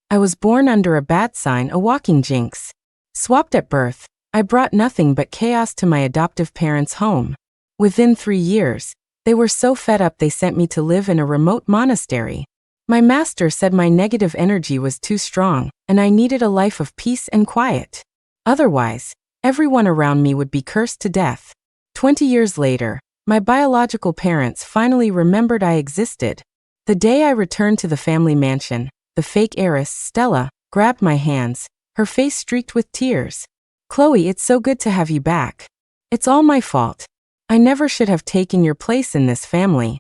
I was born under a bad sign, a walking jinx. Swapped at birth, I brought nothing but chaos to my adoptive parents' home. Within 3 years, they were so fed up they sent me to live in a remote monastery. My master said my negative energy was too strong, and I needed a life of peace and quiet. Otherwise, everyone around me would be cursed to death. 20 years later, my biological parents finally remembered I existed. The day I returned to the family mansion, the fake heiress, Stella, grabbed my hands, her face streaked with tears. "Chloe, it's so good to have you back. It's all my fault. I never should have taken your place in this family."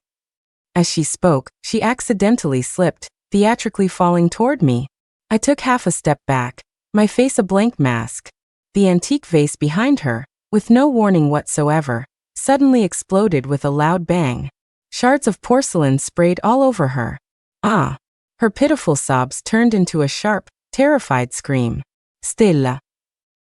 As she spoke, she accidentally slipped, theatrically falling toward me. I took half a step back, my face a blank mask. The antique vase behind her, with no warning whatsoever, suddenly exploded with a loud bang. Shards of porcelain sprayed all over her. Ah! Her pitiful sobs turned into a sharp, terrified scream. "Stella!"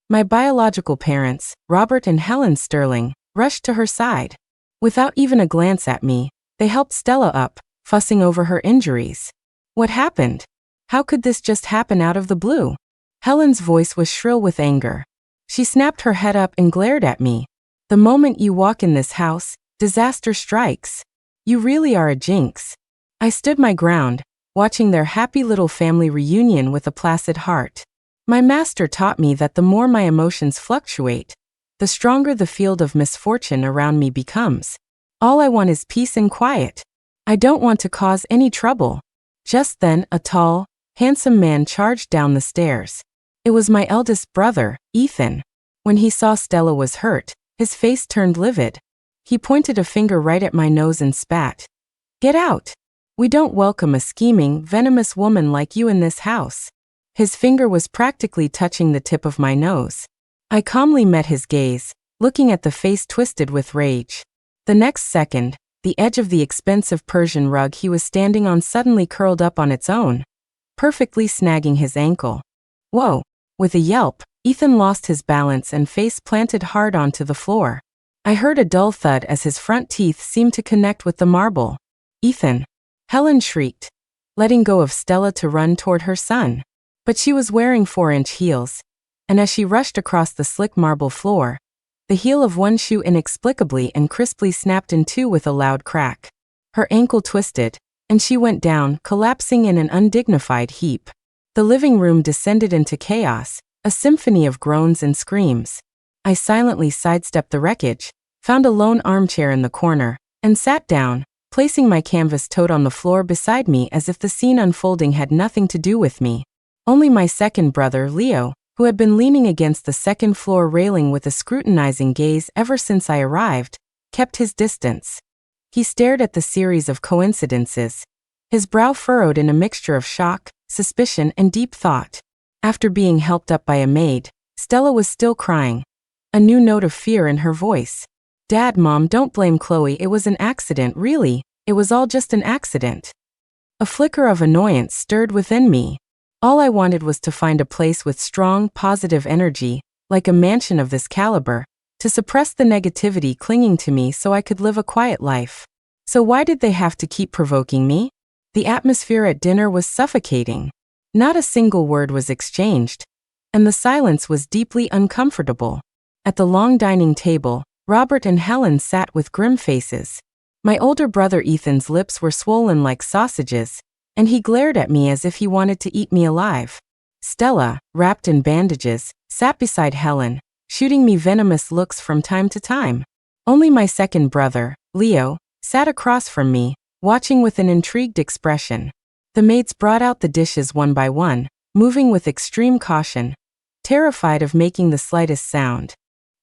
My biological parents, Robert and Helen Sterling, rushed to her side. Without even a glance at me, they helped Stella up, fussing over her injuries. What happened? How could this just happen out of the blue? Helen's voice was shrill with anger. She snapped her head up and glared at me. "The moment you walk in this house, disaster strikes. You really are a jinx." I stood my ground, watching their happy little family reunion with a placid heart. My master taught me that the more my emotions fluctuate, the stronger the field of misfortune around me becomes. All I want is peace and quiet. I don't want to cause any trouble. Just then, a tall, handsome man charged down the stairs. It was my eldest brother, Ethan. When he saw Stella was hurt, his face turned livid. He pointed a finger right at my nose and spat. "Get out! We don't welcome a scheming, venomous woman like you in this house." His finger was practically touching the tip of my nose. I calmly met his gaze, looking at the face twisted with rage. The next second, the edge of the expensive Persian rug he was standing on suddenly curled up on its own, perfectly snagging his ankle. Whoa! With a yelp, Ethan lost his balance and face planted hard onto the floor. I heard a dull thud as his front teeth seemed to connect with the marble. "Ethan!" Helen shrieked, letting go of Stella to run toward her son. But she was wearing 4-inch heels, and as she rushed across the slick marble floor, the heel of one shoe inexplicably and crisply snapped in two with a loud crack. Her ankle twisted, and she went down, collapsing in an undignified heap. The living room descended into chaos, a symphony of groans and screams. I silently sidestepped the wreckage, found a lone armchair in the corner, and sat down, placing my canvas tote on the floor beside me as if the scene unfolding had nothing to do with me. Only my second brother, Leo, who had been leaning against the second-floor railing with a scrutinizing gaze ever since I arrived, kept his distance. He stared at the series of coincidences, his brow furrowed in a mixture of shock, suspicion, and deep thought. After being helped up by a maid, Stella was still crying, a new note of fear in her voice. "Dad, Mom, don't blame Chloe, it was an accident, really, it was all just an accident." A flicker of annoyance stirred within me. All I wanted was to find a place with strong, positive energy, like a mansion of this caliber, to suppress the negativity clinging to me so I could live a quiet life. So why did they have to keep provoking me? The atmosphere at dinner was suffocating. Not a single word was exchanged, and the silence was deeply uncomfortable. At the long dining table, Robert and Helen sat with grim faces. My older brother Ethan's lips were swollen like sausages, and he glared at me as if he wanted to eat me alive. Stella, wrapped in bandages, sat beside Helen, shooting me venomous looks from time to time. Only my second brother, Leo, sat across from me, watching with an intrigued expression. The maids brought out the dishes one by one, moving with extreme caution, terrified of making the slightest sound.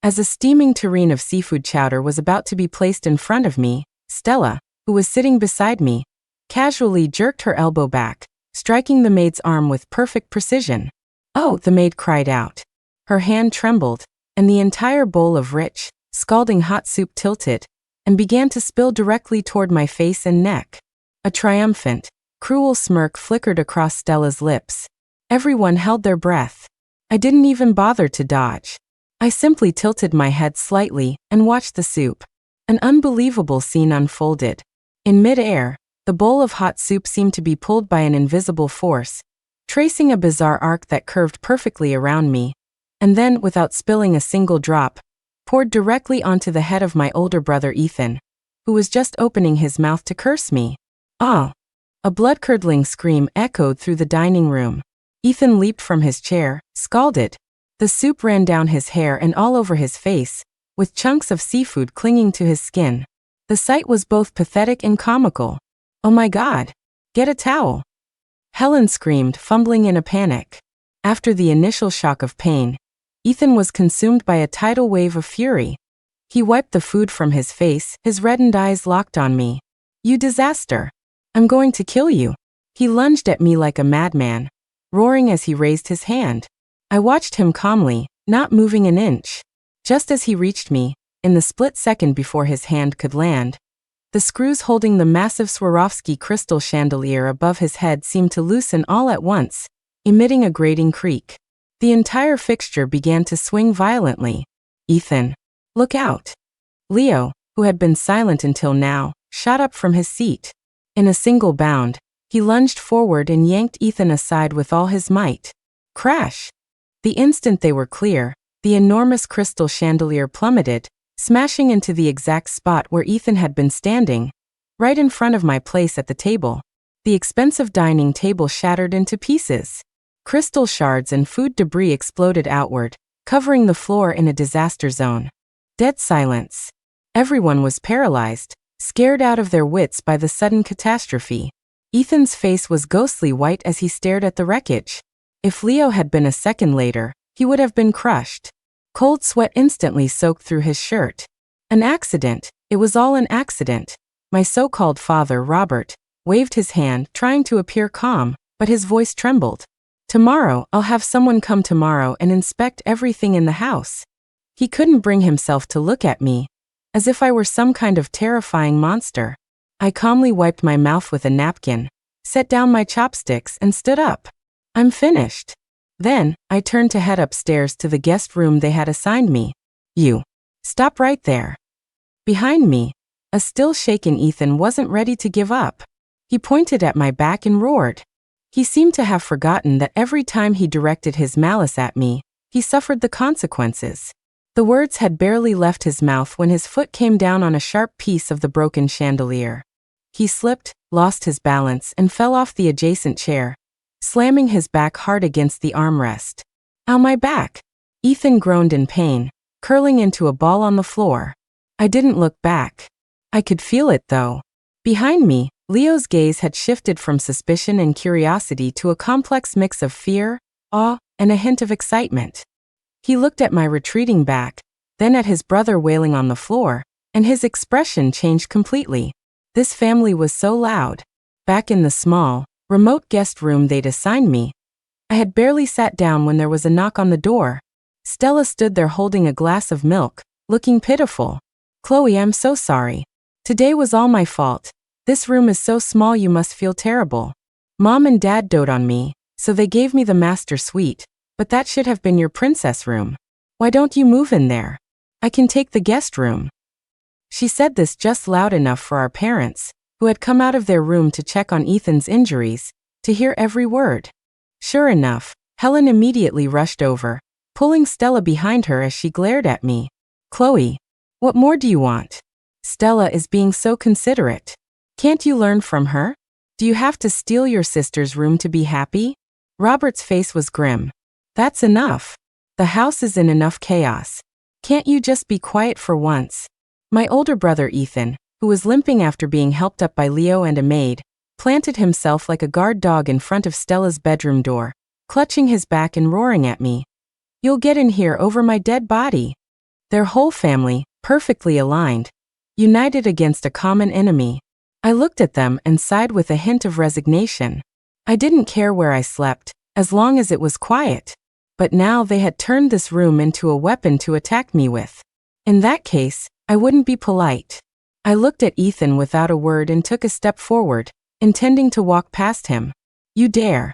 As a steaming tureen of seafood chowder was about to be placed in front of me, Stella, who was sitting beside me, casually jerked her elbow back, striking the maid's arm with perfect precision. "Oh!" the maid cried out. Her hand trembled, and the entire bowl of rich, scalding hot soup tilted, and began to spill directly toward my face and neck. A triumphant, cruel smirk flickered across Stella's lips. Everyone held their breath. I didn't even bother to dodge. I simply tilted my head slightly and watched the soup. An unbelievable scene unfolded. In mid-air, the bowl of hot soup seemed to be pulled by an invisible force, tracing a bizarre arc that curved perfectly around me, and then, without spilling a single drop, poured directly onto the head of my older brother Ethan, who was just opening his mouth to curse me. Ah! A blood-curdling scream echoed through the dining room. Ethan leaped from his chair, scalded. The soup ran down his hair and all over his face, with chunks of seafood clinging to his skin. The sight was both pathetic and comical. "Oh my God! Get a towel!" Helen screamed, fumbling in a panic. After the initial shock of pain, Ethan was consumed by a tidal wave of fury. He wiped the food from his face, his reddened eyes locked on me. "You disaster! I'm going to kill you!" He lunged at me like a madman, roaring as he raised his hand. I watched him calmly, not moving an inch. Just as he reached me, in the split second before his hand could land, the screws holding the massive Swarovski crystal chandelier above his head seemed to loosen all at once, emitting a grating creak. The entire fixture began to swing violently. "Ethan, look out!" Leo, who had been silent until now, shot up from his seat. In a single bound, he lunged forward and yanked Ethan aside with all his might. Crash! The instant they were clear, the enormous crystal chandelier plummeted, smashing into the exact spot where Ethan had been standing, right in front of my place at the table. The expensive dining table shattered into pieces. Crystal shards and food debris exploded outward, covering the floor in a disaster zone. Dead silence. Everyone was paralyzed, scared out of their wits by the sudden catastrophe. Ethan's face was ghostly white as he stared at the wreckage. If Leo had been a second later, he would have been crushed. Cold sweat instantly soaked through his shirt. An accident. It was all an accident. My so-called father, Robert, waved his hand, trying to appear calm, but his voice trembled. "Tomorrow, I'll have someone come tomorrow and inspect everything in the house." He couldn't bring himself to look at me, as if I were some kind of terrifying monster. I calmly wiped my mouth with a napkin, set down my chopsticks, and stood up. "I'm finished." Then, I turned to head upstairs to the guest room they had assigned me. "You. Stop right there." Behind me, a still shaken Ethan wasn't ready to give up. He pointed at my back and roared. He seemed to have forgotten that every time he directed his malice at me, he suffered the consequences. The words had barely left his mouth when his foot came down on a sharp piece of the broken chandelier. He slipped, lost his balance, and fell off the adjacent chair, slamming his back hard against the armrest. "Ow, my back!" Ethan groaned in pain, curling into a ball on the floor. I didn't look back. I could feel it, though. Behind me, Leo's gaze had shifted from suspicion and curiosity to a complex mix of fear, awe, and a hint of excitement. He looked at my retreating back, then at his brother wailing on the floor, and his expression changed completely. This family was so loud. Back in the small, remote guest room they'd assigned me, I had barely sat down when there was a knock on the door. Stella stood there holding a glass of milk, looking pitiful. "Chloe, I'm so sorry. Today was all my fault. This room is so small you must feel terrible. Mom and Dad dote on me, so they gave me the master suite, but that should have been your princess room. Why don't you move in there? I can take the guest room." She said this just loud enough for our parents, who had come out of their room to check on Ethan's injuries, to hear every word. Sure enough, Helen immediately rushed over, pulling Stella behind her as she glared at me. "Chloe, what more do you want? Stella is being so considerate. Can't you learn from her? Do you have to steal your sister's room to be happy?" Robert's face was grim. "That's enough. The house is in enough chaos. Can't you just be quiet for once?" My older brother Ethan, who was limping after being helped up by Leo and a maid, planted himself like a guard dog in front of Stella's bedroom door, clutching his back and roaring at me. "You'll get in here over my dead body." Their whole family, perfectly aligned, united against a common enemy. I looked at them and sighed with a hint of resignation. I didn't care where I slept, as long as it was quiet. But now they had turned this room into a weapon to attack me with. In that case, I wouldn't be polite. I looked at Ethan without a word and took a step forward, intending to walk past him. "You dare!"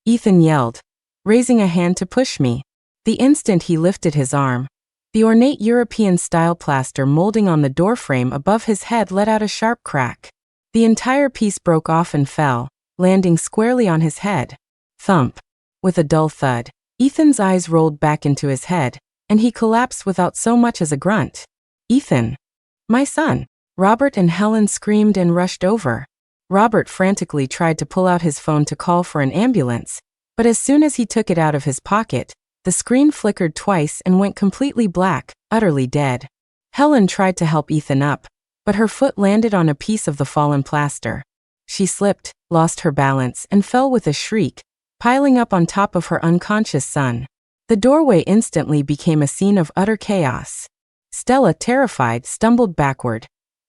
Ethan yelled, raising a hand to push me. The instant he lifted his arm, the ornate European-style plaster molding on the doorframe above his head let out a sharp crack. The entire piece broke off and fell, landing squarely on his head. Thump. With a dull thud, Ethan's eyes rolled back into his head, and he collapsed without so much as a grunt. Ethan. My son. Robert and Helen screamed and rushed over. Robert frantically tried to pull out his phone to call for an ambulance, but as soon as he took it out of his pocket, the screen flickered twice and went completely black, utterly dead. Helen tried to help Ethan up, but her foot landed on a piece of the fallen plaster. She slipped, lost her balance, and fell with a shriek, piling up on top of her unconscious son. The doorway instantly became a scene of utter chaos. Stella, terrified, stumbled backward.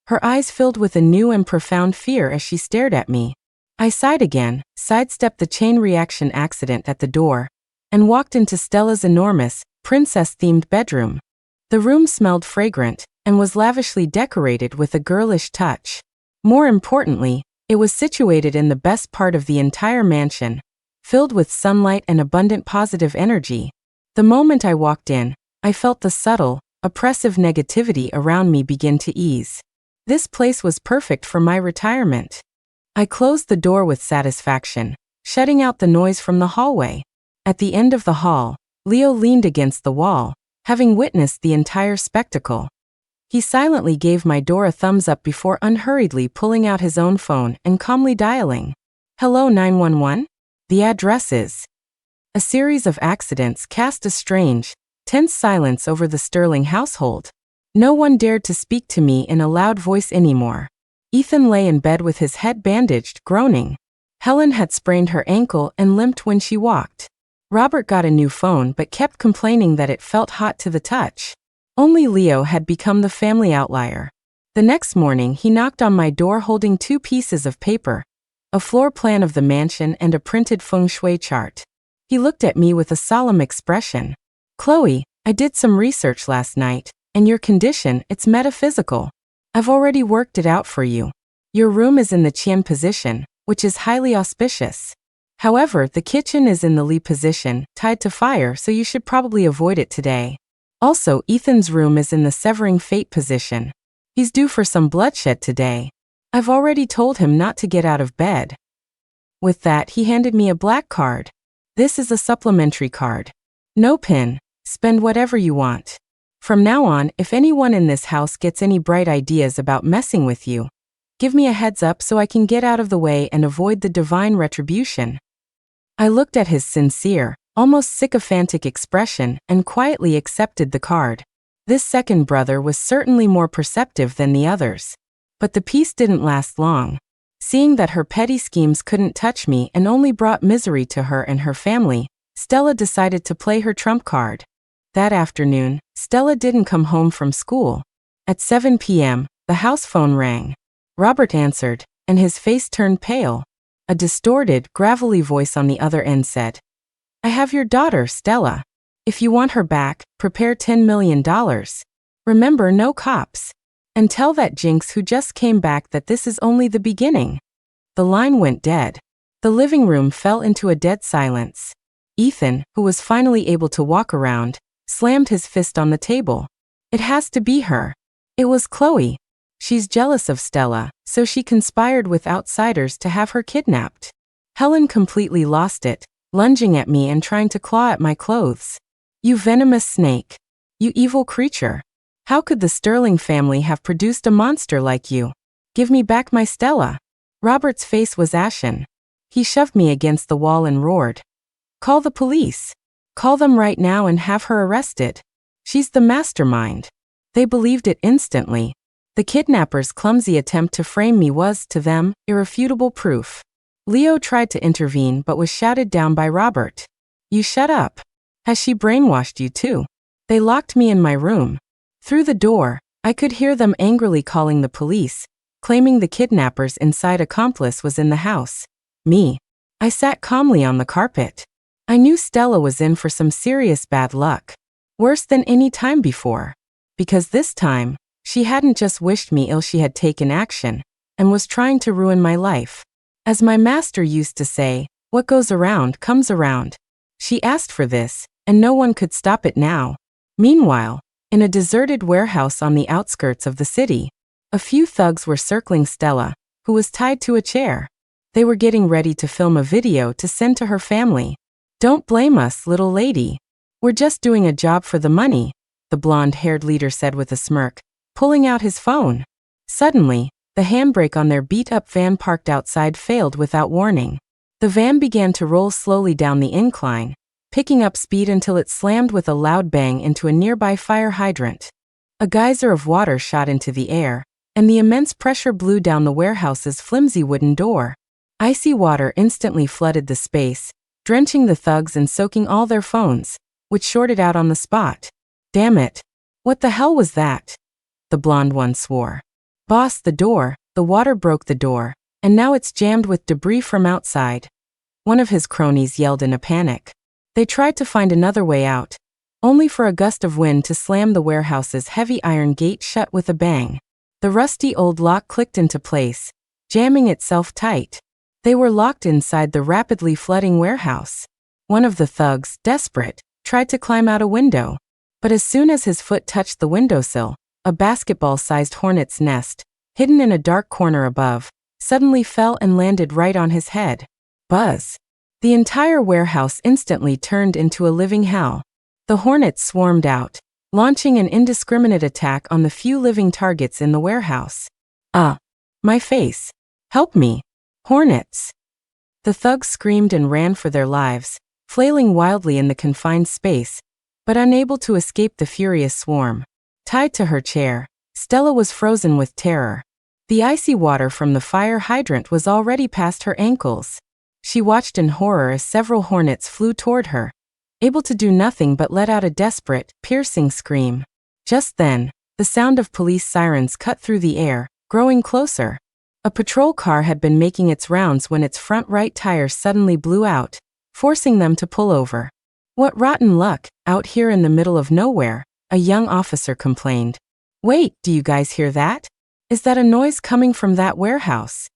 Her eyes filled with a new and profound fear as she stared at me. I sighed again, sidestepped the chain reaction accident at the door, and walked into Stella's enormous, princess-themed bedroom. The room smelled fragrant, and was lavishly decorated with a girlish touch. More importantly, it was situated in the best part of the entire mansion, filled with sunlight and abundant positive energy. The moment I walked in, I felt the subtle, oppressive negativity around me begin to ease. This place was perfect for my retirement. I closed the door with satisfaction, shutting out the noise from the hallway. At the end of the hall, Leo leaned against the wall, having witnessed the entire spectacle. He silently gave my door a thumbs up before unhurriedly pulling out his own phone and calmly dialing. Hello 911? The address is. A series of accidents cast a strange, tense silence over the Sterling household. No one dared to speak to me in a loud voice anymore. Ethan lay in bed with his head bandaged, groaning. Helen had sprained her ankle and limped when she walked. Robert got a new phone but kept complaining that it felt hot to the touch. Only Leo had become the family outlier. The next morning he knocked on my door holding 2 pieces of paper, a floor plan of the mansion and a printed feng shui chart. He looked at me with a solemn expression. Chloe, I did some research last night, and your condition, it's metaphysical. I've already worked it out for you. Your room is in the Qian position, which is highly auspicious. However, the kitchen is in the Li position, tied to fire, so you should probably avoid it today. Also, Ethan's room is in the severing fate position. He's due for some bloodshed today. I've already told him not to get out of bed. With that, he handed me a black card. This is a supplementary card. No pin. Spend whatever you want. From now on, if anyone in this house gets any bright ideas about messing with you, give me a heads up so I can get out of the way and avoid the divine retribution. I looked at his sincere, almost sycophantic expression and quietly accepted the card. This second brother was certainly more perceptive than the others. But the peace didn't last long. Seeing that her petty schemes couldn't touch me and only brought misery to her and her family, Stella decided to play her trump card. That afternoon, Stella didn't come home from school. At 7 p.m., the house phone rang. Robert answered, and his face turned pale. A distorted, gravelly voice on the other end said, I have your daughter, Stella. If you want her back, prepare $10 million. Remember, no cops. And tell that jinx who just came back that this is only the beginning. The line went dead. The living room fell into a dead silence. Ethan, who was finally able to walk around, slammed his fist on the table. It has to be her. It was Chloe. She's jealous of Stella, so she conspired with outsiders to have her kidnapped. Helen completely lost it, lunging at me and trying to claw at my clothes. You venomous snake. You evil creature. How could the Sterling family have produced a monster like you? Give me back my Stella. Robert's face was ashen. He shoved me against the wall and roared. Call the police. Call them right now and have her arrested. She's the mastermind. They believed it instantly. The kidnapper's clumsy attempt to frame me was, to them, irrefutable proof. Leo tried to intervene but was shouted down by Robert. You shut up. Has she brainwashed you too? They locked me in my room. Through the door, I could hear them angrily calling the police, claiming the kidnapper's inside accomplice was in the house. Me. I sat calmly on the carpet. I knew Stella was in for some serious bad luck. Worse than any time before. Because this time, she hadn't just wished me ill, she had taken action, and was trying to ruin my life. As my master used to say, what goes around comes around. She asked for this, and no one could stop it now. Meanwhile, in a deserted warehouse on the outskirts of the city, a few thugs were circling Stella, who was tied to a chair. They were getting ready to film a video to send to her family. "Don't blame us, little lady. We're just doing a job for the money," the blonde-haired leader said with a smirk, pulling out his phone. Suddenly, the handbrake on their beat-up van parked outside failed without warning. The van began to roll slowly down the incline, picking up speed until it slammed with a loud bang into a nearby fire hydrant. A geyser of water shot into the air, and the immense pressure blew down the warehouse's flimsy wooden door. Icy water instantly flooded the space, drenching the thugs and soaking all their phones, which shorted out on the spot. "Damn it. What the hell was that?" the blonde one swore. "Boss, the door. The water broke the door, and now it's jammed with debris from outside," one of his cronies yelled in a panic. They tried to find another way out, only for a gust of wind to slam the warehouse's heavy iron gate shut with a bang. The rusty old lock clicked into place, jamming itself tight. They were locked inside the rapidly flooding warehouse. One of the thugs, desperate, tried to climb out a window, but as soon as his foot touched the windowsill, a basketball-sized hornet's nest, hidden in a dark corner above, suddenly fell and landed right on his head. Buzz! The entire warehouse instantly turned into a living hell. The hornets swarmed out, launching an indiscriminate attack on the few living targets in the warehouse. My face! Help me! Hornets! The thugs screamed and ran for their lives, flailing wildly in the confined space, but unable to escape the furious swarm. Tied to her chair, Stella was frozen with terror. The icy water from the fire hydrant was already past her ankles. She watched in horror as several hornets flew toward her, able to do nothing but let out a desperate, piercing scream. Just then, the sound of police sirens cut through the air, growing closer. A patrol car had been making its rounds when its front right tire suddenly blew out, forcing them to pull over. "What rotten luck, out here in the middle of nowhere," a young officer complained. "Wait, do you guys hear that? Is that a noise coming from that warehouse?"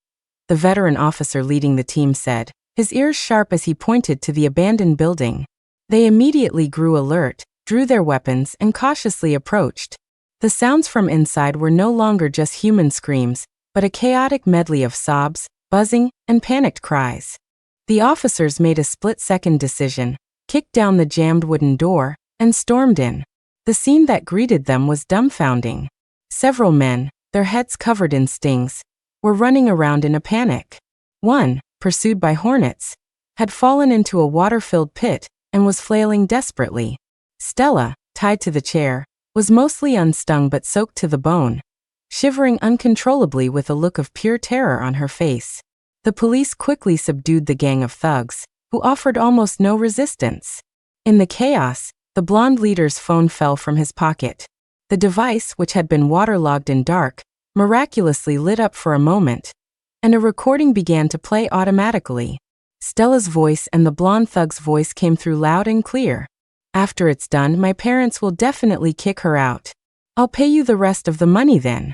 The veteran officer leading the team said, his ears sharp as he pointed to the abandoned building. They immediately grew alert, drew their weapons, and cautiously approached. The sounds from inside were no longer just human screams, but a chaotic medley of sobs, buzzing, and panicked cries. The officers made a split-second decision, kicked down the jammed wooden door, and stormed in. The scene that greeted them was dumbfounding. Several men, their heads covered in stings, were running around in a panic. One, pursued by hornets, had fallen into a water-filled pit and was flailing desperately. Stella, tied to the chair, was mostly unstung but soaked to the bone, shivering uncontrollably with a look of pure terror on her face. The police quickly subdued the gang of thugs, who offered almost no resistance. In the chaos, the blonde leader's phone fell from his pocket. The device, which had been waterlogged and dark, miraculously lit up for a moment, and a recording began to play automatically. Stella's voice and the blonde thug's voice came through loud and clear. "After it's done, my parents will definitely kick her out. I'll pay you the rest of the money then.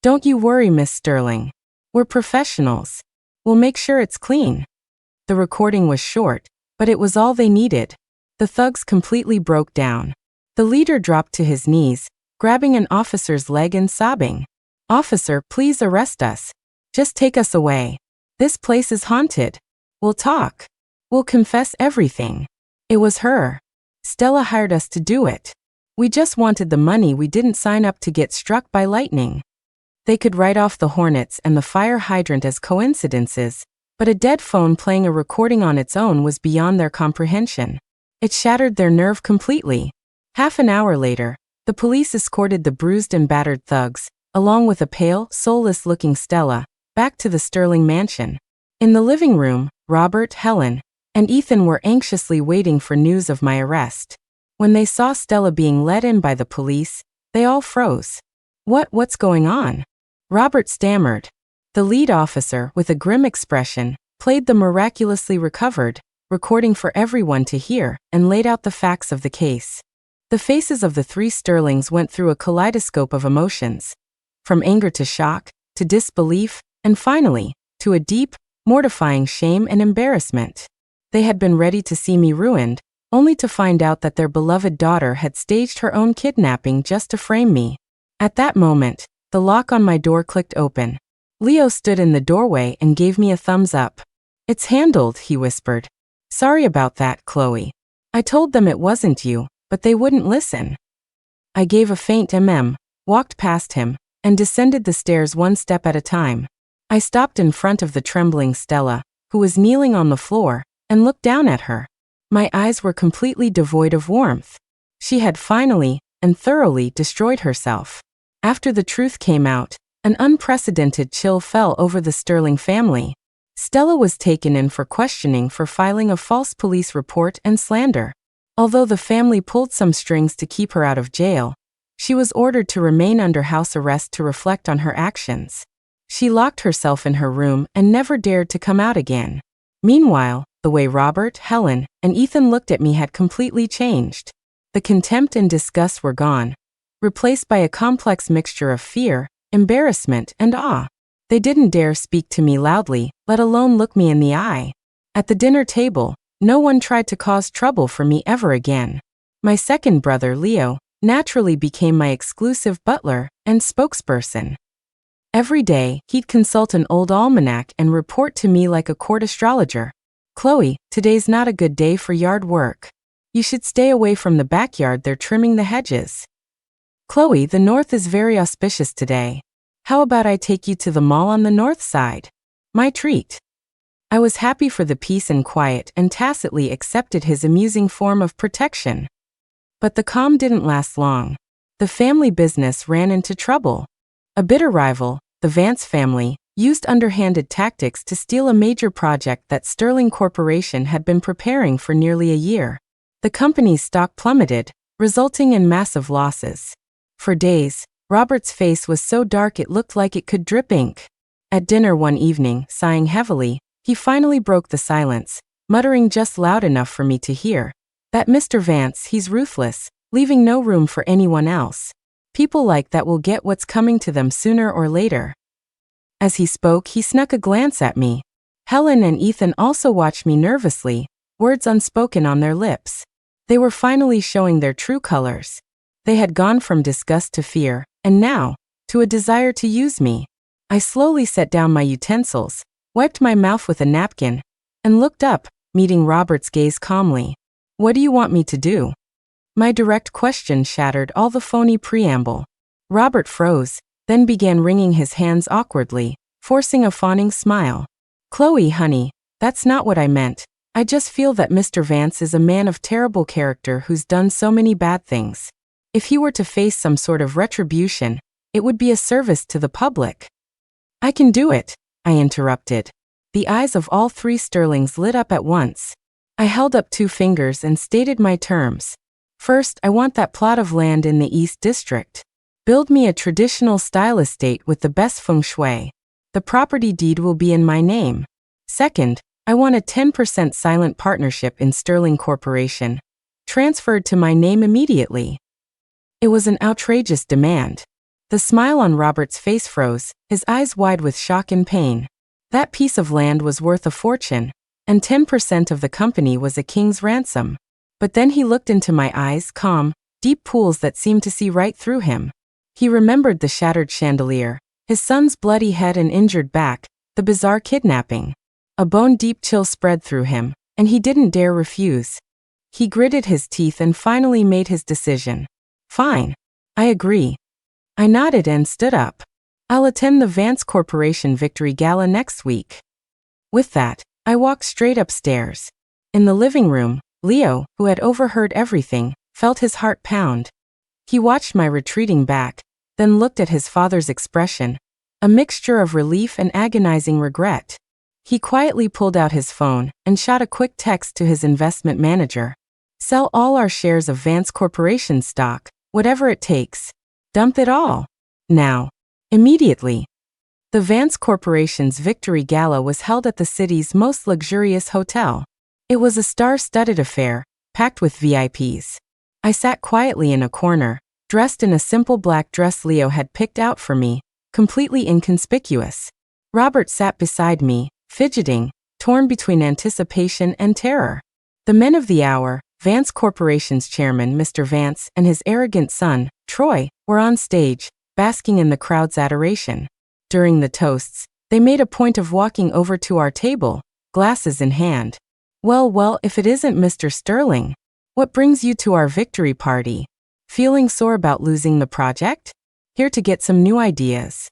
Don't you worry, Miss Sterling. We're professionals. We'll make sure it's clean." The recording was short, but it was all they needed. The thugs completely broke down. The leader dropped to his knees, grabbing an officer's leg and sobbing. "Officer, please arrest us. Just take us away. This place is haunted. We'll talk. We'll confess everything. It was her. Stella hired us to do it. We just wanted the money. We didn't sign up to get struck by lightning." They could write off the hornets and the fire hydrant as coincidences, but a dead phone playing a recording on its own was beyond their comprehension. It shattered their nerve completely. Half an hour later, the police escorted the bruised and battered thugs, along with a pale, soulless-looking Stella, back to the Sterling mansion. In the living room, Robert, Helen, and Ethan were anxiously waiting for news of my arrest. When they saw Stella being led in by the police, they all froze. What's going on?" Robert stammered. The lead officer, with a grim expression, played the miraculously recovered recording for everyone to hear and laid out the facts of the case. The faces of the three Sterlings went through a kaleidoscope of emotions, from anger to shock, to disbelief, and finally, to a deep, mortifying shame and embarrassment. They had been ready to see me ruined, only to find out that their beloved daughter had staged her own kidnapping just to frame me. At that moment, the lock on my door clicked open. Leo stood in the doorway and gave me a thumbs up. "It's handled," he whispered. "Sorry about that, Chloe. I told them it wasn't you, but they wouldn't listen." I gave a faint walked past him, and descended the stairs one step at a time. I stopped in front of the trembling Stella, who was kneeling on the floor, and looked down at her. My eyes were completely devoid of warmth. She had finally and thoroughly destroyed herself. After the truth came out, an unprecedented chill fell over the Sterling family. Stella was taken in for questioning for filing a false police report and slander. Although the family pulled some strings to keep her out of jail, she was ordered to remain under house arrest to reflect on her actions. She locked herself in her room and never dared to come out again. Meanwhile, the way Robert, Helen, and Ethan looked at me had completely changed. The contempt and disgust were gone, replaced by a complex mixture of fear, embarrassment, and awe. They didn't dare speak to me loudly, let alone look me in the eye. At the dinner table, no one tried to cause trouble for me ever again. My second brother, Leo, naturally became my exclusive butler and spokesperson. Every day, he'd consult an old almanac and report to me like a court astrologer. "Chloe, today's not a good day for yard work. You should stay away from the backyard, they're trimming the hedges. Chloe, the north is very auspicious today. How about I take you to the mall on the north side? My treat." I was happy for the peace and quiet and tacitly accepted his amusing form of protection. But the calm didn't last long. The family business ran into trouble. A bitter rival, the Vance family, used underhanded tactics to steal a major project that Sterling Corporation had been preparing for nearly a year. The company's stock plummeted, resulting in massive losses. For days, Robert's face was so dark it looked like it could drip ink. At dinner one evening, sighing heavily, he finally broke the silence, muttering just loud enough for me to hear, "That Mr. Vance, he's ruthless, leaving no room for anyone else. People like that will get what's coming to them sooner or later." As he spoke, he snuck a glance at me. Helen and Ethan also watched me nervously, words unspoken on their lips. They were finally showing their true colors. They had gone from disgust to fear, and now, to a desire to use me. I slowly set down my utensils, wiped my mouth with a napkin, and looked up, meeting Robert's gaze calmly. "What do you want me to do?" My direct question shattered all the phony preamble. Robert froze, then began wringing his hands awkwardly, forcing a fawning smile. "Chloe, honey, that's not what I meant. I just feel that Mr. Vance is a man of terrible character who's done so many bad things. If he were to face some sort of retribution, it would be a service to the public." "I can do it," I interrupted. The eyes of all three Sterlings lit up at once. I held up 2 fingers and stated my terms. "First, I want that plot of land in the East District. Build me a traditional style estate with the best feng shui. The property deed will be in my name. Second, I want a 10% silent partnership in Sterling Corporation, transferred to my name immediately." It was an outrageous demand. The smile on Robert's face froze, his eyes wide with shock and pain. That piece of land was worth a fortune, and 10% of the company was a king's ransom. But then he looked into my eyes, calm, deep pools that seemed to see right through him. He remembered the shattered chandelier, his son's bloody head and injured back, the bizarre kidnapping. A bone-deep chill spread through him, and he didn't dare refuse. He gritted his teeth and finally made his decision. "Fine. I agree." I nodded and stood up. "I'll attend the Vance Corporation Victory Gala next week." With that, I walked straight upstairs. In the living room, Leo, who had overheard everything, felt his heart pound. He watched my retreating back, then looked at his father's expression, a mixture of relief and agonizing regret. He quietly pulled out his phone and shot a quick text to his investment manager. "Sell all our shares of Vance Corporation stock, whatever it takes. Dump it all. Now. Immediately." The Vance Corporation's Victory Gala was held at the city's most luxurious hotel. It was a star-studded affair, packed with VIPs. I sat quietly in a corner, dressed in a simple black dress Leo had picked out for me, completely inconspicuous. Robert sat beside me, fidgeting, torn between anticipation and terror. The men of the hour, Vance Corporation's chairman Mr. Vance and his arrogant son, Troy, were on stage, basking in the crowd's adoration. During the toasts, They made a point of walking over to our table, glasses in hand. Well, if it isn't Mr. Sterling. What brings you to our victory party? Feeling sore about losing the project? Here to get some new ideas.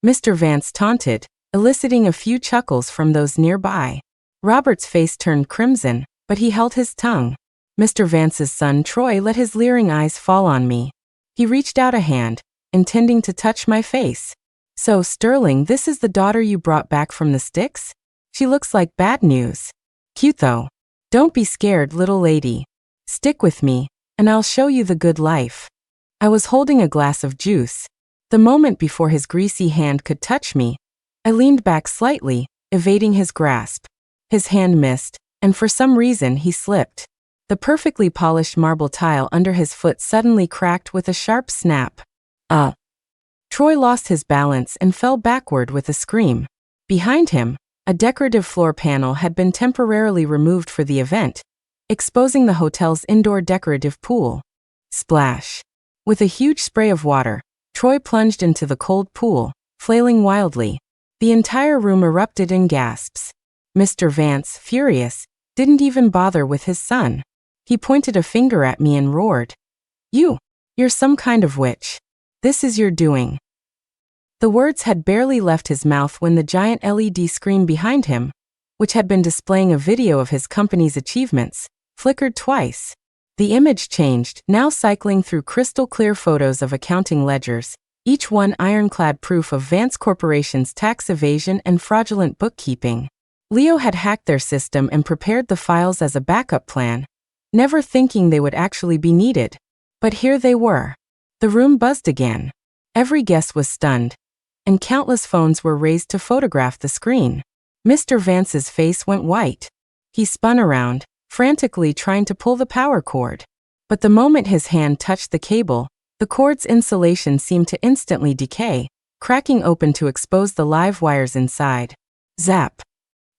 Mr. Vance taunted, eliciting a few chuckles from those nearby. Robert's face turned crimson, but he held his tongue. Mr. Vance's son Troy let his leering eyes fall on me. He reached out a hand, intending to touch my face. So, Sterling, this is the daughter you brought back from the sticks? She looks like bad news. Cute though. Don't be scared, little lady. Stick with me, and I'll show you the good life. I was holding a glass of juice. The moment before his greasy hand could touch me, I leaned back slightly, evading his grasp. His hand missed, and for some reason he slipped. The perfectly polished marble tile under his foot suddenly cracked with a sharp snap. Troy lost his balance and fell backward with a scream. Behind him, a decorative floor panel had been temporarily removed for the event, exposing the hotel's indoor decorative pool. Splash! With a huge spray of water, Troy plunged into the cold pool, flailing wildly. The entire room erupted in gasps. Mr. Vance, furious, didn't even bother with his son. He pointed a finger at me and roared, You're some kind of witch. This is your doing." The words had barely left his mouth when the giant LED screen behind him, which had been displaying a video of his company's achievements, flickered twice. The image changed, now cycling through crystal-clear photos of accounting ledgers, each one ironclad proof of Vance Corporation's tax evasion and fraudulent bookkeeping. Leo had hacked their system and prepared the files as a backup plan, never thinking they would actually be needed. But here they were. The room buzzed again. Every guest was stunned, and countless phones were raised to photograph the screen. Mr. Vance's face went white. He spun around, frantically trying to pull the power cord. But the moment his hand touched the cable, the cord's insulation seemed to instantly decay, cracking open to expose the live wires inside. Zap!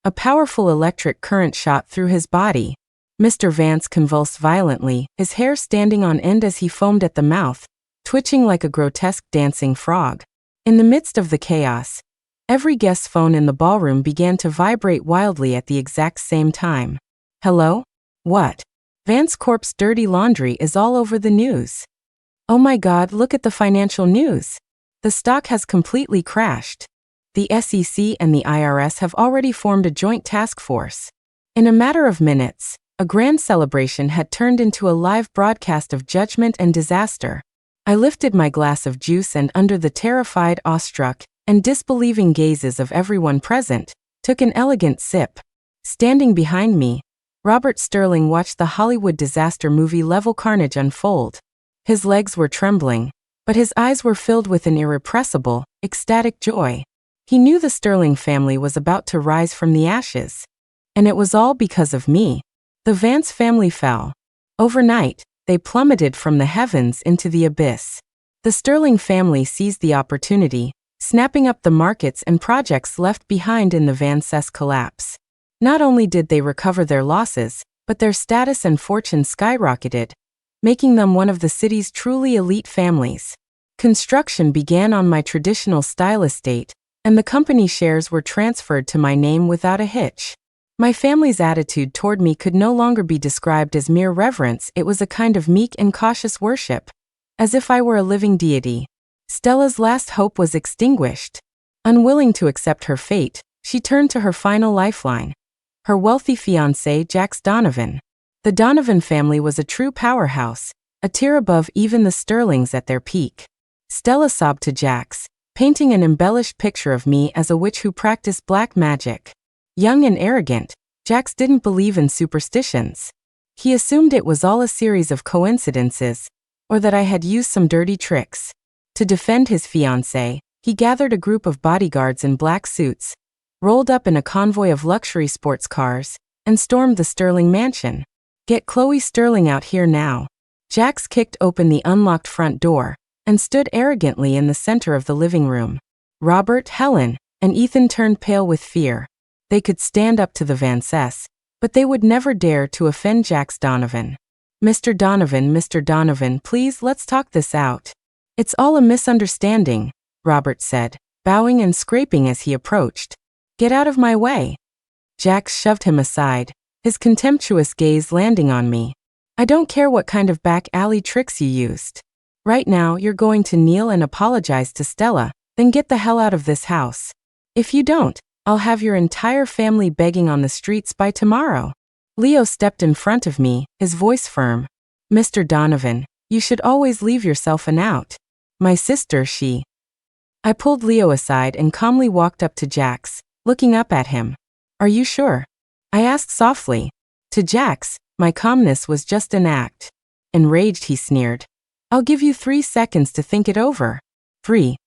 A powerful electric current shot through his body. Mr. Vance convulsed violently, his hair standing on end as he foamed at the mouth, twitching like a grotesque dancing frog. In the midst of the chaos, every guest's phone in the ballroom began to vibrate wildly at the exact same time. Hello? What? Vance Corp's dirty laundry is all over the news. Oh my God, look at the financial news. The stock has completely crashed. The SEC and the IRS have already formed a joint task force. In a matter of minutes, a grand celebration had turned into a live broadcast of judgment and disaster. I lifted my glass of juice and, under the terrified, awestruck, and disbelieving gazes of everyone present, took an elegant sip. Standing behind me, Robert Sterling watched the Hollywood disaster movie level carnage unfold. His legs were trembling, but his eyes were filled with an irrepressible, ecstatic joy. He knew the Sterling family was about to rise from the ashes. And it was all because of me. The Vance family fell. Overnight, they plummeted from the heavens into the abyss. The Sterling family seized the opportunity, snapping up the markets and projects left behind in the Vance's collapse. Not only did they recover their losses, but their status and fortune skyrocketed, making them one of the city's truly elite families. Construction began on my traditional style estate, and the company shares were transferred to my name without a hitch. My family's attitude toward me could no longer be described as mere reverence, it was a kind of meek and cautious worship, as if I were a living deity. Stella's last hope was extinguished. Unwilling to accept her fate, she turned to her final lifeline, her wealthy fiancé, Jax Donovan. The Donovan family was a true powerhouse, a tier above even the Sterlings at their peak. Stella sobbed to Jax, painting an embellished picture of me as a witch who practiced black magic. Young and arrogant, Jax didn't believe in superstitions. He assumed it was all a series of coincidences, or that I had used some dirty tricks. To defend his fiancée, he gathered a group of bodyguards in black suits, rolled up in a convoy of luxury sports cars, and stormed the Sterling mansion. "Get Chloe Sterling out here now." Jax kicked open the unlocked front door, and stood arrogantly in the center of the living room. Robert, Helen, and Ethan turned pale with fear. They could stand up to the Vances, but they would never dare to offend Jax Donovan. Mr. Donovan, please let's talk this out." "It's all a misunderstanding," Robert said, bowing and scraping as he approached. "Get out of my way." Jax shoved him aside, his contemptuous gaze landing on me. "I don't care what kind of back alley tricks you used. Right now, you're going to kneel and apologize to Stella, then get the hell out of this house. If you don't, I'll have your entire family begging on the streets by tomorrow." Leo stepped in front of me, his voice firm. "Mr. Donovan, you should always leave yourself an out. My sister, she..." I pulled Leo aside and calmly walked up to Jax, looking up at him. "Are you sure?" I asked softly. To Jax, my calmness was just an act. Enraged, he sneered. "I'll give you 3 seconds to think it over." 3.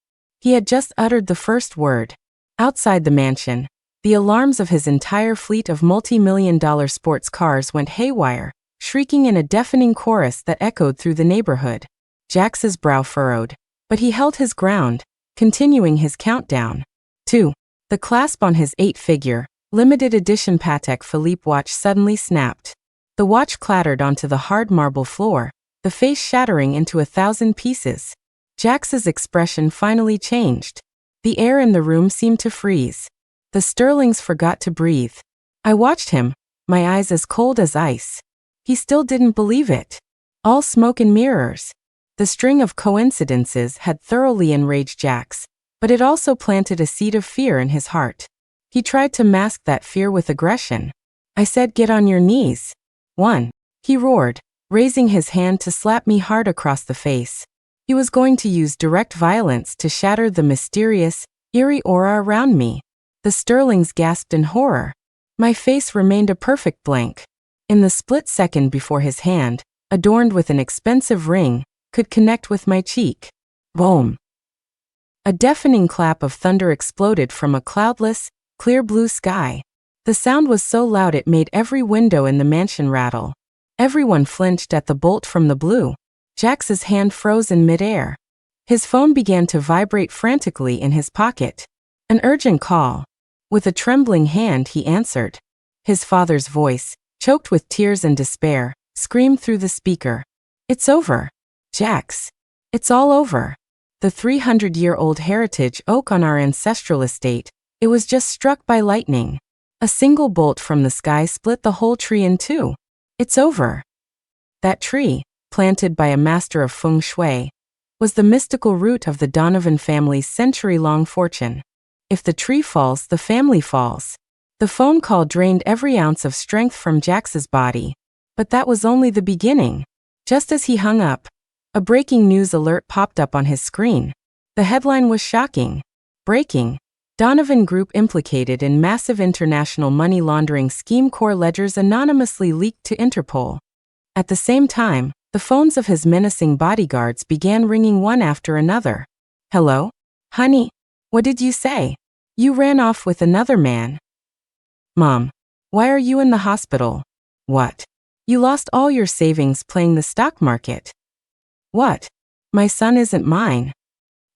He had just uttered the first word. Outside the mansion, the alarms of his entire fleet of multi-million-dollar sports cars went haywire, shrieking in a deafening chorus that echoed through the neighborhood. Jax's brow furrowed, but he held his ground, continuing his countdown. 2. The clasp on his 8-figure, limited edition Patek Philippe watch suddenly snapped. The watch clattered onto the hard marble floor, the face shattering into 1,000 pieces. Jax's expression finally changed. The air in the room seemed to freeze. The Sterlings forgot to breathe. I watched him, my eyes as cold as ice. He still didn't believe it. All smoke and mirrors. The string of coincidences had thoroughly enraged Jax, but it also planted a seed of fear in his heart. He tried to mask that fear with aggression. I said, "Get on your knees." 1. He roared, raising his hand to slap me hard across the face. He was going to use direct violence to shatter the mysterious, eerie aura around me. The Sterlings gasped in horror. My face remained a perfect blank. In the split second before his hand, adorned with an expensive ring, could connect with my cheek. Boom! A deafening clap of thunder exploded from a cloudless, clear blue sky. The sound was so loud it made every window in the mansion rattle. Everyone flinched at the bolt from the blue. Jax's hand froze in midair. His phone began to vibrate frantically in his pocket. An urgent call. With a trembling hand he answered. His father's voice, choked with tears and despair, screamed through the speaker. "It's over. Jax. It's all over. The 300-year-old heritage oak on our ancestral estate, it was just struck by lightning. A single bolt from the sky split the whole tree in two. It's over." That tree, planted by a master of feng shui, was the mystical root of the Donovan family's century-long fortune. If the tree falls, the family falls. The phone call drained every ounce of strength from Jax's body. But that was only the beginning. Just as he hung up, a breaking news alert popped up on his screen. The headline was shocking. "Breaking. Donovan Group implicated in massive international money laundering scheme, core ledgers anonymously leaked to Interpol." At the same time, the phones of his menacing bodyguards began ringing one after another. "Hello? Honey? What did you say? You ran off with another man." "Mom, why are you in the hospital?" "What? You lost all your savings playing the stock market." "What? My son isn't mine."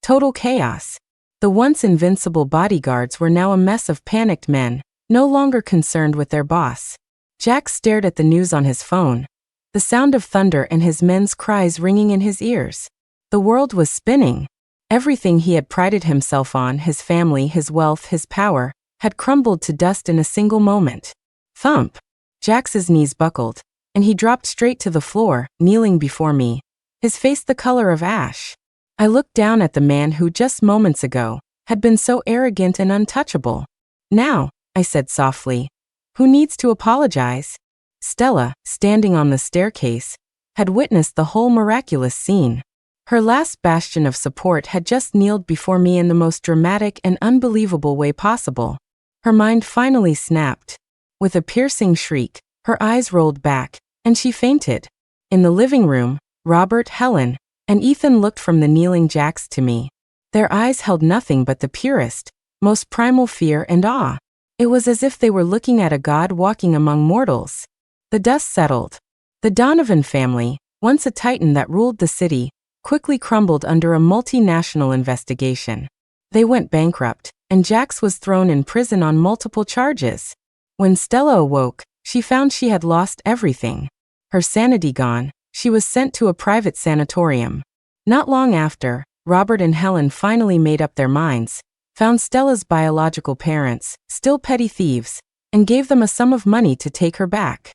Total chaos. The once invincible bodyguards were now a mess of panicked men, no longer concerned with their boss. Jax stared at the news on his phone, the sound of thunder and his men's cries ringing in his ears. The world was spinning. Everything he had prided himself on, his family, his wealth, his power, had crumbled to dust in a single moment. Thump! Jax's knees buckled, and he dropped straight to the floor, kneeling before me, his face the color of ash. I looked down at the man who just moments ago had been so arrogant and untouchable. "Now," I said softly, "who needs to apologize?" Stella, standing on the staircase, had witnessed the whole miraculous scene. Her last bastion of support had just kneeled before me in the most dramatic and unbelievable way possible. Her mind finally snapped. With a piercing shriek, her eyes rolled back, and she fainted. In the living room, Robert, Helen, and Ethan looked from the kneeling Jax to me. Their eyes held nothing but the purest, most primal fear and awe. It was as if they were looking at a god walking among mortals. The dust settled. The Donovan family, once a titan that ruled the city, quickly crumbled under a multinational investigation. They went bankrupt, and Jax was thrown in prison on multiple charges. When Stella awoke, she found she had lost everything. Her sanity gone, she was sent to a private sanatorium. Not long after, Robert and Helen finally made up their minds, found Stella's biological parents, still petty thieves, and gave them a sum of money to take her back.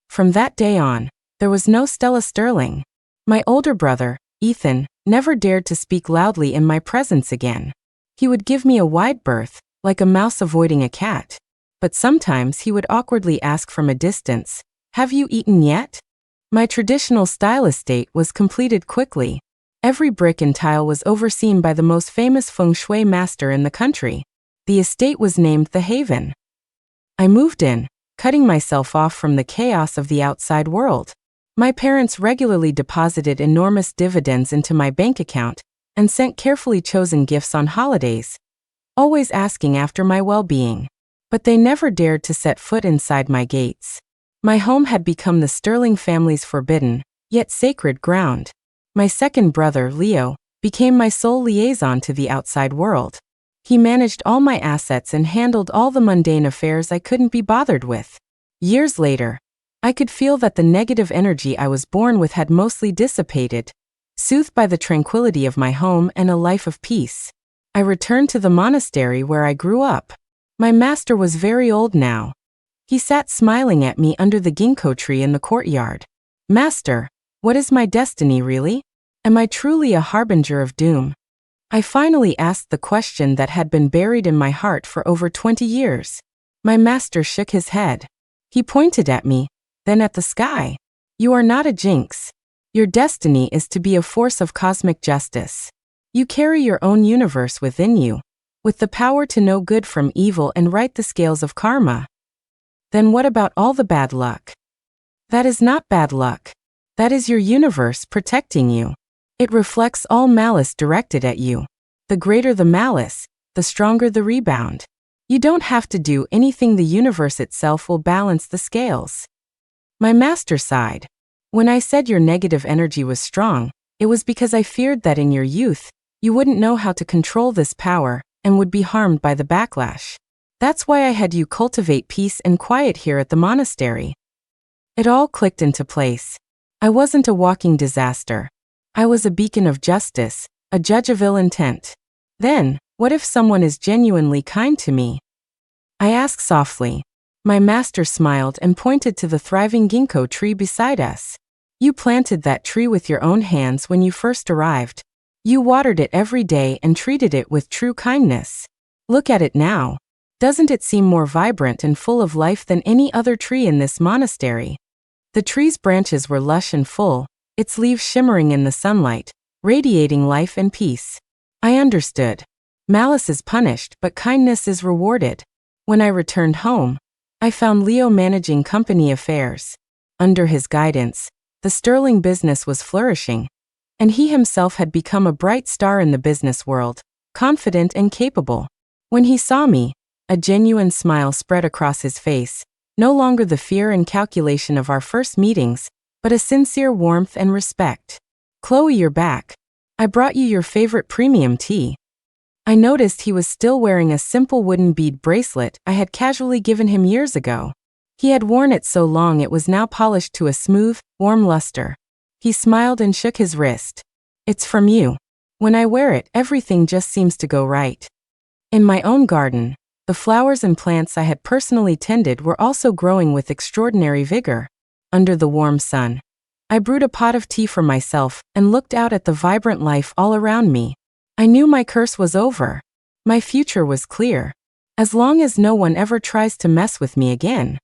From that day on, there was no Stella Sterling. My older brother, Ethan, never dared to speak loudly in my presence again. He would give me a wide berth, like a mouse avoiding a cat. But sometimes he would awkwardly ask from a distance, "Have you eaten yet?" My traditional style estate was completed quickly. Every brick and tile was overseen by the most famous feng shui master in the country. The estate was named The Haven. I moved in, cutting myself off from the chaos of the outside world. My parents regularly deposited enormous dividends into my bank account and sent carefully chosen gifts on holidays, always asking after my well-being. But they never dared to set foot inside my gates. My home had become the Sterling family's forbidden, yet sacred ground. My second brother, Leo, became my sole liaison to the outside world. He managed all my assets and handled all the mundane affairs I couldn't be bothered with. Years later, I could feel that the negative energy I was born with had mostly dissipated, soothed by the tranquility of my home and a life of peace. I returned to the monastery where I grew up. My master was very old now. He sat smiling at me under the ginkgo tree in the courtyard. "Master, what is my destiny really? Am I truly a harbinger of doom?" I finally asked the question that had been buried in my heart for over 20 years. My master shook his head. He pointed at me, then at the sky. "You are not a jinx. Your destiny is to be a force of cosmic justice. You carry your own universe within you, with the power to know good from evil and right the scales of karma." Then what about all the bad luck? That is not bad luck. That is your universe protecting you. It reflects all malice directed at you. The greater the malice, the stronger the rebound. You don't have to do anything, the universe itself will balance the scales. My master sighed. "When I said your negative energy was strong, it was because I feared that in your youth, you wouldn't know how to control this power and would be harmed by the backlash. That's why I had you cultivate peace and quiet here at the monastery." It all clicked into place. I wasn't a walking disaster. I was a beacon of justice, a judge of ill intent. Then, what if someone is genuinely kind to me? I asked softly. My master smiled and pointed to the thriving ginkgo tree beside us. "You planted that tree with your own hands when you first arrived. You watered it every day and treated it with true kindness. Look at it now. Doesn't it seem more vibrant and full of life than any other tree in this monastery?" The tree's branches were lush and full, its leaves shimmering in the sunlight, radiating life and peace. I understood. Malice is punished, but kindness is rewarded. When I returned home, I found Leo managing company affairs. Under his guidance, the Sterling business was flourishing, and he himself had become a bright star in the business world, confident and capable. When he saw me, a genuine smile spread across his face, no longer the fear and calculation of our first meetings, but a sincere warmth and respect. "Chloe, you're back. I brought you your favorite premium tea." I noticed he was still wearing a simple wooden bead bracelet I had casually given him years ago. He had worn it so long it was now polished to a smooth, warm luster. He smiled and shook his wrist. "It's from you. When I wear it, everything just seems to go right." In my own garden, the flowers and plants I had personally tended were also growing with extraordinary vigor. Under the warm sun, I brewed a pot of tea for myself and looked out at the vibrant life all around me. I knew my curse was over. My future was clear. As long as no one ever tries to mess with me again.